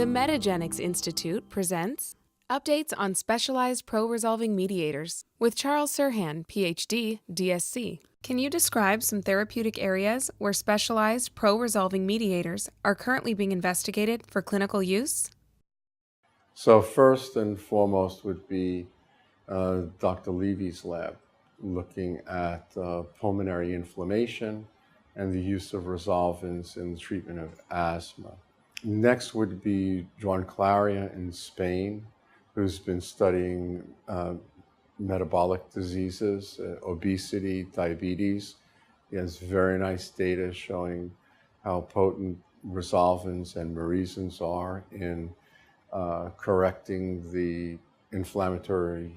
The Metagenics Institute presents Updates on Specialized Pro-Resolving Mediators with Charles Serhan, PhD, DSc. Can you describe some therapeutic areas where specialized pro-resolving mediators are currently being investigated for clinical use? So first and foremost would be Dr. Levy's lab, looking at pulmonary inflammation and the use of resolvins in the treatment of asthma. Next would be Joan Claria in Spain, who's been studying metabolic diseases, obesity, diabetes. He has very nice data showing how potent resolvins and merisins are in correcting the inflammatory,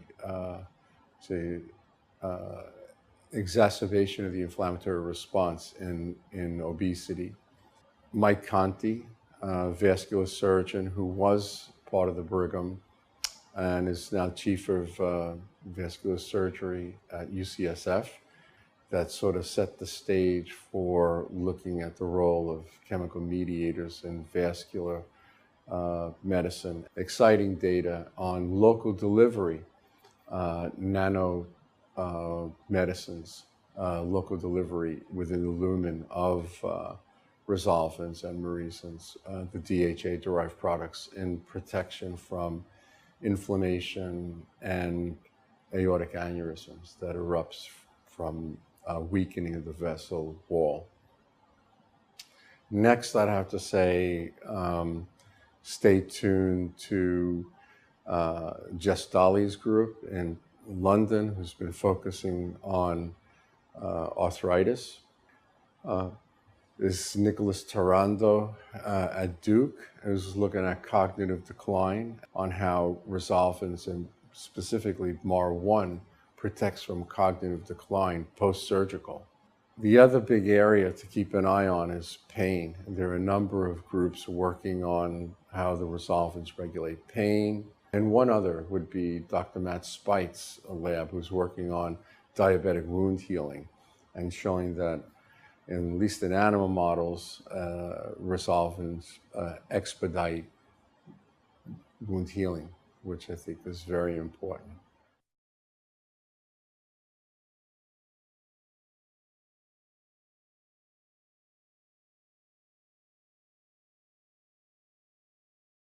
exacerbation of the inflammatory response in obesity. Mike Conti, vascular surgeon who was part of the Brigham and is now chief of vascular surgery at UCSF. That sort of set the stage for looking at the role of chemical mediators in vascular medicine. Exciting data on local delivery, nano medicines, local delivery within the lumen of resolvins and merisins, the DHA-derived products in protection from inflammation and aortic aneurysms that erupts from weakening of the vessel wall. Next, I'd have to say, stay tuned to Jess Dolly's group in London, who's been focusing on arthritis. There's Nicholas Tarando at Duke, who's looking at cognitive decline, on how resolvins and specifically MAR1 protects from cognitive decline post-surgical. The other big area to keep an eye on is pain. There are a number of groups working on how the resolvins regulate pain. And one other would be Dr. Matt Spite's lab, who's working on diabetic wound healing and showing that, at least in animal models, resolvins expedite wound healing, which I think is very important.